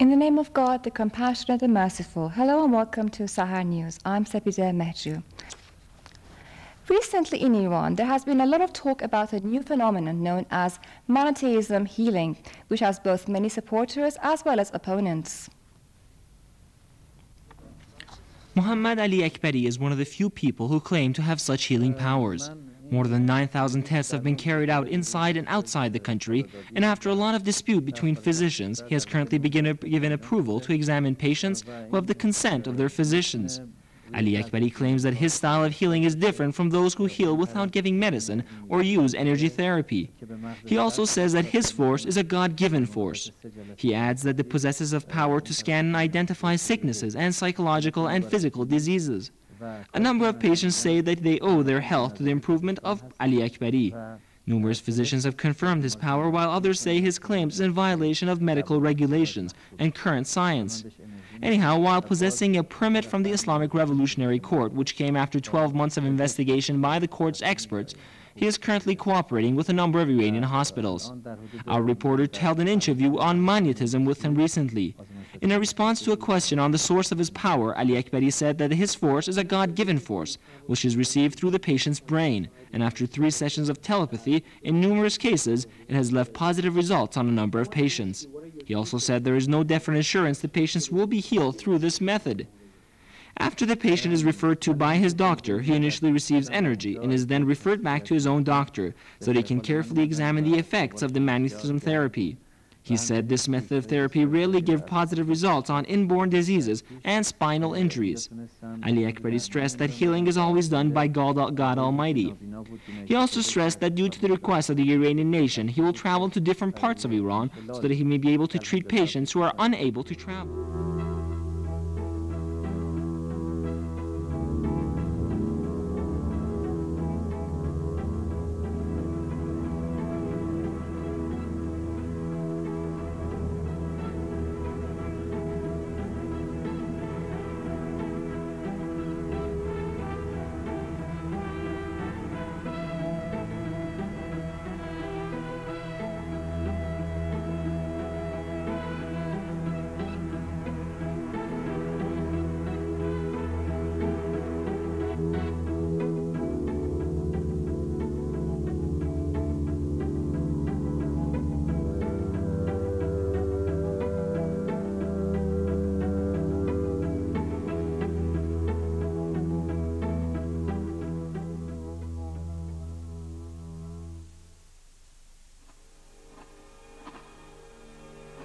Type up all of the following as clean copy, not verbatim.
In the name of God, the compassionate and merciful, hello and welcome to Sahar News. I'm Sepideh Mehju. Recently in Iran, there has been a lot of talk about a new phenomenon known as monotheism healing, which has both many supporters as well as opponents. Muhammad Aliakbari is one of the few people who claim to have such healing powers. More than 9,000 tests have been carried out inside and outside the country, and after a lot of dispute between physicians, he has currently given approval to examine patients who have the consent of their physicians. Aliakbari claims that his style of healing is different from those who heal without giving medicine or use energy therapy. He also says that his force is a God-given force. He adds that it possesses of power to scan and identify sicknesses and psychological and physical diseases. A number of patients say that they owe their health to the improvement of Aliakbari. Numerous physicians have confirmed his power, while others say his claims is in violation of medical regulations and current science. Anyhow, while possessing a permit from the Islamic Revolutionary Court, which came after 12 months of investigation by the court's experts, he is currently cooperating with a number of Iranian hospitals. Our reporter held an interview on magnetism with him recently. In a response to a question on the source of his power, Aliakbari said that his force is a God-given force, which is received through the patient's brain, and after 3 sessions of telepathy, in numerous cases, it has left positive results on a number of patients. He also said there is no definite assurance that patients will be healed through this method. After the patient is referred to by his doctor, he initially receives energy and is then referred back to his own doctor so that he can carefully examine the effects of the magnetism therapy. He said this method of therapy rarely gives positive results on inborn diseases and spinal injuries. Aliakbari stressed that healing is always done by God Almighty. He also stressed that due to the request of the Iranian nation, he will travel to different parts of Iran so that he may be able to treat patients who are unable to travel.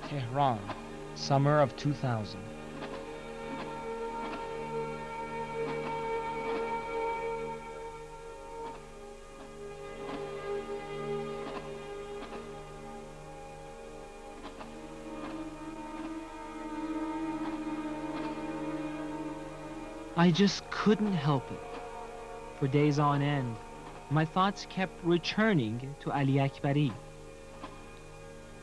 Tehran, summer of 2000. I just couldn't help it. For days on end, my thoughts kept returning to Aliakbari.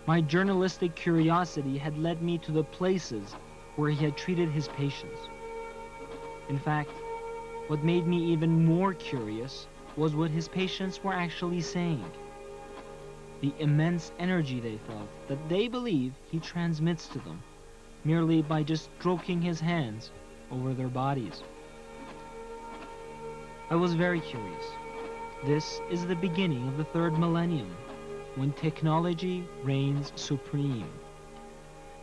My journalistic curiosity had led me to the places where he had treated his patients. In fact, what made me even more curious was what his patients were actually saying. The immense energy they felt that they believe he transmits to them merely by just stroking his hands over their bodies. I was very curious. This is the beginning of the 3rd millennium, when technology reigns supreme.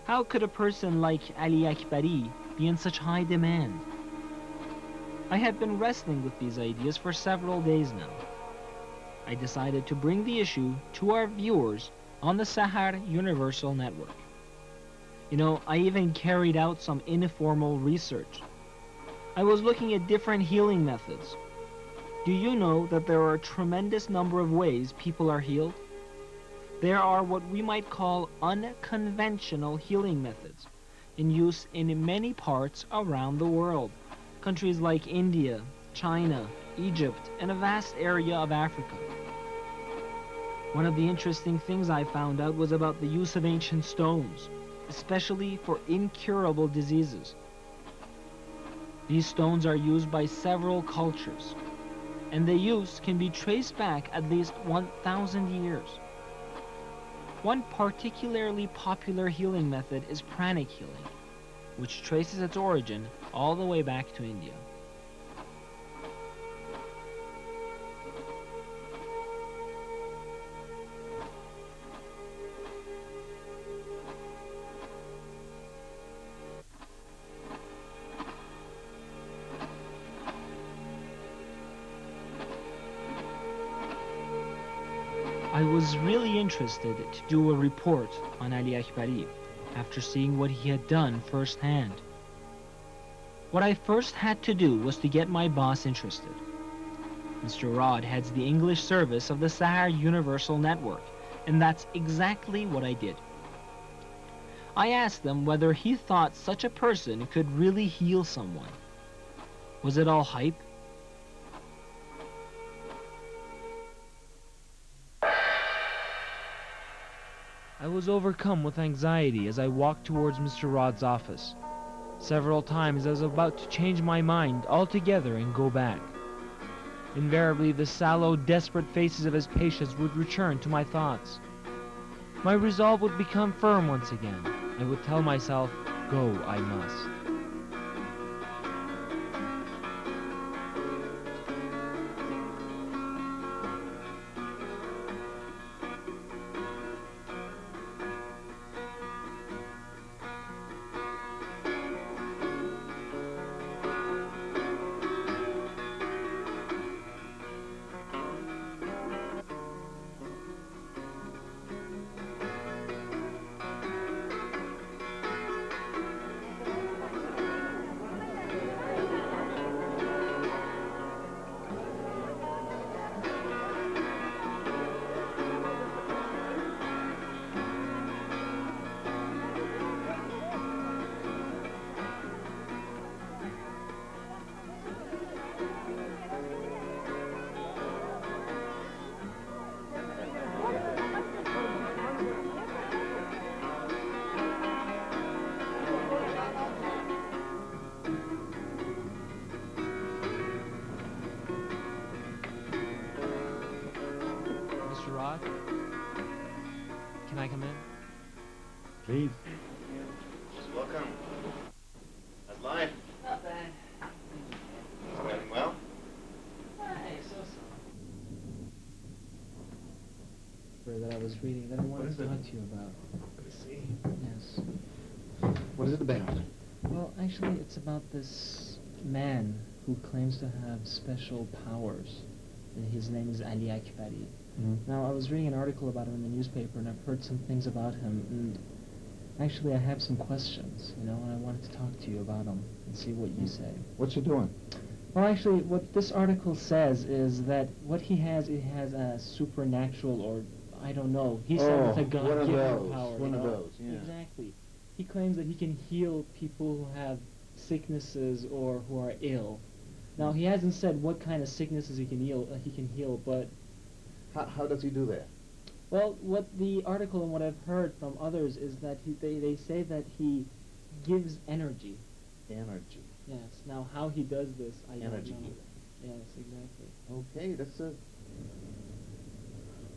How could a person like Aliakbari be in such high demand? I had been wrestling with these ideas for several days now. I decided to bring the issue to our viewers on the Sahar Universal Network. You know, I even carried out some informal research. I was looking at different healing methods. Do you know that there are a tremendous number of ways people are healed? There are what we might call unconventional healing methods in use in many parts around the world. Countries like India, China, Egypt, and a vast area of Africa. One of the interesting things I found out was about the use of ancient stones, especially for incurable diseases. These stones are used by several cultures, and their use can be traced back at least 1,000 years. One particularly popular healing method is pranic healing, which traces its origin all the way back to India. I was really interested to do a report on Aliakbari after seeing what he had done firsthand. What I first had to do was to get my boss interested. Mr. Rod heads the English service of the Sahar Universal Network, and that's exactly what I did. I asked them whether he thought such a person could really heal someone. Was it all hype? I was overcome with anxiety as I walked towards Mr. Rod's office. Several times I was about to change my mind altogether and go back. Invariably, the sallow, desperate faces of his patients would return to my thoughts. My resolve would become firm once again. I would tell myself, go I must. Can I come in? Please. Welcome. How's life? Not bad. Going well? Hey, that I was reading that I wanted to talk to you about. Let me see. Yes. What is it about? Well, actually, it's about this man who claims to have special powers. His name is Aliakbari. Now, I was reading an article about him in the newspaper, and I've heard some things about him, and actually I have some questions, you know, and I wanted to talk to you about them and see what you say. What's he doing? Well, actually, what this article says is that what he has a supernatural, or I don't know, he said it's a God-given power. One of those, yeah. Exactly. He claims that he can heal people who have sicknesses or who are ill. Now, he hasn't said what kind of sicknesses he can heal, but... How does he do that? Well, what the article and what I've heard from others is that they say that he gives energy. Energy. Yes. Now, how he does this, I don't know. Energy healing. Yes, exactly. Okay, that's a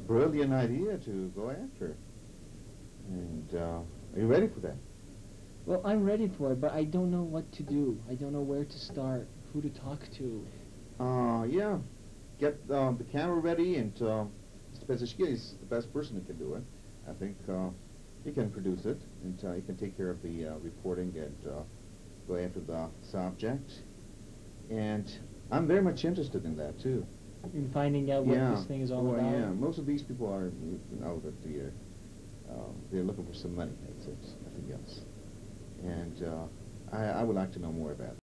brilliant idea to go after. And are you ready for that? Well, I'm ready for it, but I don't know what to do. I don't know where to start, who to talk to. Yeah. Get the camera ready, and Mr. Pezeshkia is the best person who can do it. I think he can produce it, and he can take care of the reporting and go after the subject. And I'm very much interested in that, too. In finding out what this thing is all about? Yeah, most of these people are, you know, that they're looking for some money. That's it, nothing else. And I would like to know more about it.